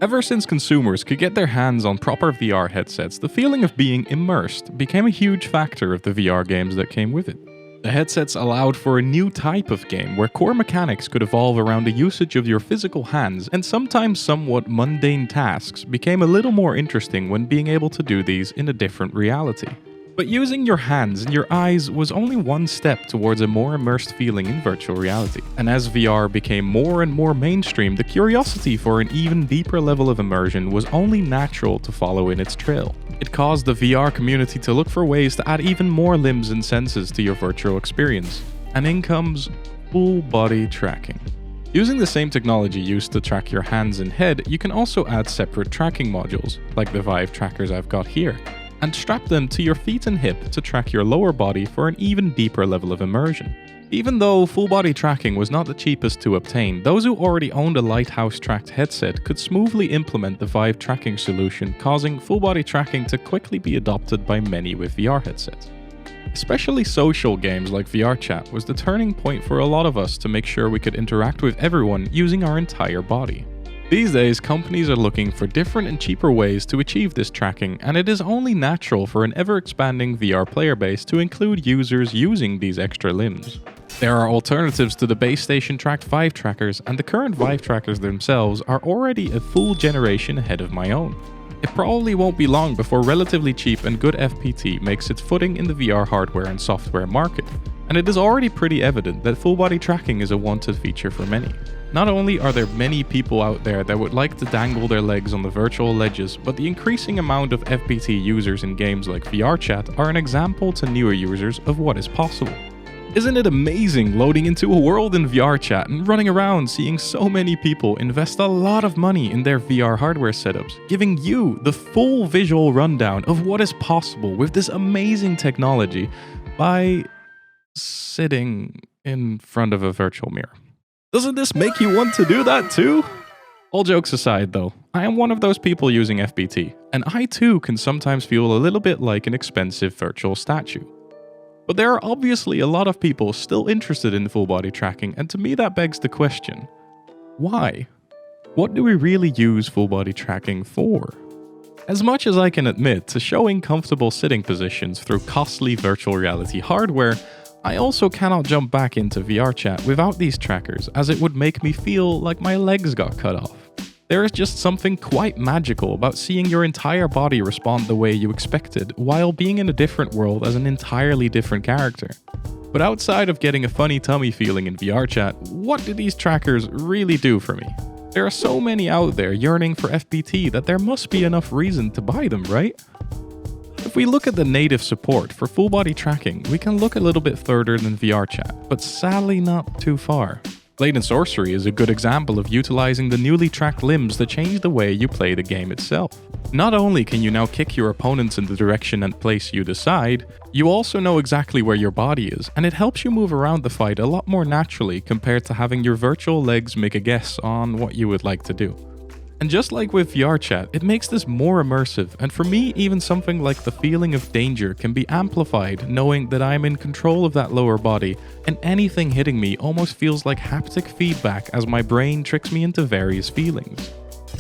Ever since consumers could get their hands on proper VR headsets, the feeling of being immersed became a huge factor of the VR games that came with it. The headsets allowed for a new type of game where core mechanics could evolve around the usage of your physical hands, and sometimes somewhat mundane tasks became a little more interesting when being able to do these in a different reality. But using your hands and your eyes was only one step towards a more immersed feeling in virtual reality. And as VR became more and more mainstream, the curiosity for an even deeper level of immersion was only natural to follow in its trail. It caused the VR community to look for ways to add even more limbs and senses to your virtual experience. And in comes full body tracking. Using the same technology used to track your hands and head, you can also add separate tracking modules, like the Vive trackers I've got here, and strap them to your feet and hip to track your lower body for an even deeper level of immersion. Even though full body tracking was not the cheapest to obtain, those who already owned a Lighthouse tracked headset could smoothly implement the Vive tracking solution, causing full body tracking to quickly be adopted by many with VR headsets. Especially social games like VRChat was the turning point for a lot of us to make sure we could interact with everyone using our entire body. These days, companies are looking for different and cheaper ways to achieve this tracking, and it is only natural for an ever-expanding VR player base to include users using these extra limbs. There are alternatives to the base station tracked Vive trackers, and the current Vive trackers themselves are already a full generation ahead of my own. It probably won't be long before relatively cheap and good FPT makes its footing in the VR hardware and software market, and it is already pretty evident that full body tracking is a wanted feature for many. Not only are there many people out there that would like to dangle their legs on the virtual ledges, but the increasing amount of FPT users in games like VRChat are an example to newer users of what is possible. Isn't it amazing loading into a world in VRChat and running around seeing so many people invest a lot of money in their VR hardware setups, giving you the full visual rundown of what is possible with this amazing technology by sitting in front of a virtual mirror? Doesn't this make you want to do that too? All jokes aside though, I am one of those people using FPT, and I too can sometimes feel a little bit like an expensive virtual statue. But there are obviously a lot of people still interested in full body tracking, and to me that begs the question, why? What do we really use full body tracking for? As much as I can admit to showing comfortable sitting positions through costly virtual reality hardware, I also cannot jump back into VRChat without these trackers, as it would make me feel like my legs got cut off. There is just something quite magical about seeing your entire body respond the way you expected, while being in a different world as an entirely different character. But outside of getting a funny tummy feeling in VRChat, what do these trackers really do for me? There are so many out there yearning for FPT that there must be enough reason to buy them, right? If we look at the native support for full body tracking, we can look a little bit further than VRChat, but sadly not too far. Blade and Sorcery is a good example of utilizing the newly tracked limbs to change the way you play the game itself. Not only can you now kick your opponents in the direction and place you decide, you also know exactly where your body is, and it helps you move around the fight a lot more naturally compared to having your virtual legs make a guess on what you would like to do. And just like with VRChat, it makes this more immersive, and for me even something like the feeling of danger can be amplified knowing that I am in control of that lower body, and anything hitting me almost feels like haptic feedback as my brain tricks me into various feelings.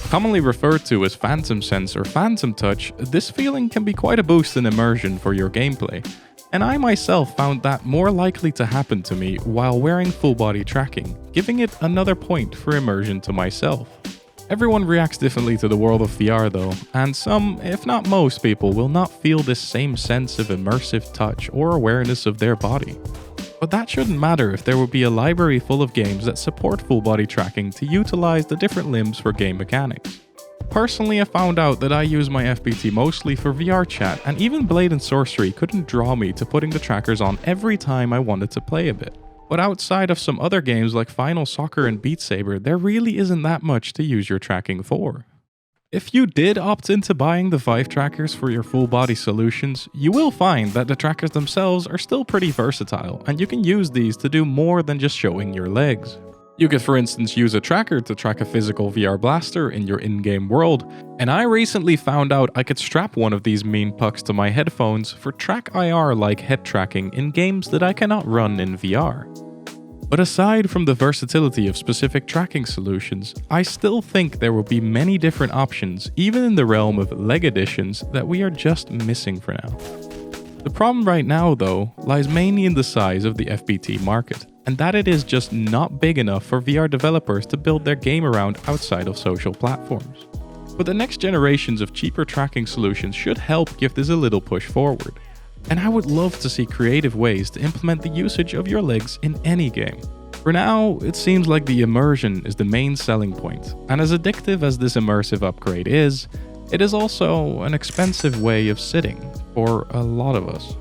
Commonly referred to as phantom sense or phantom touch, this feeling can be quite a boost in immersion for your gameplay, and I myself found that more likely to happen to me while wearing full body tracking, giving it another point for immersion to myself. Everyone reacts differently to the world of VR though, and some, if not most people, will not feel this same sense of immersive touch or awareness of their body. But that shouldn't matter if there would be a library full of games that support full body tracking to utilize the different limbs for game mechanics. Personally, I found out that I use my FPT mostly for VRChat, and even Blade and Sorcery couldn't draw me to putting the trackers on every time I wanted to play a bit. But outside of some other games like Final Soccer and Beat Saber, there really isn't that much to use your tracking for. If you did opt into buying the Vive trackers for your full body solutions, you will find that the trackers themselves are still pretty versatile, and you can use these to do more than just showing your legs. You could for instance use a tracker to track a physical VR blaster in your in-game world, and I recently found out I could strap one of these mean pucks to my headphones for track IR like head tracking in games that I cannot run in VR. But aside from the versatility of specific tracking solutions, I still think there will be many different options, even in the realm of leg editions, that we are just missing for now. The problem right now, though, lies mainly in the size of the FBT market, and that it is just not big enough for VR developers to build their game around outside of social platforms. But the next generations of cheaper tracking solutions should help give this a little push forward. And I would love to see creative ways to implement the usage of your legs in any game. For now, it seems like the Immersion is the main selling point, and as addictive as this immersive upgrade is, it is also an expensive way of sitting for a lot of us.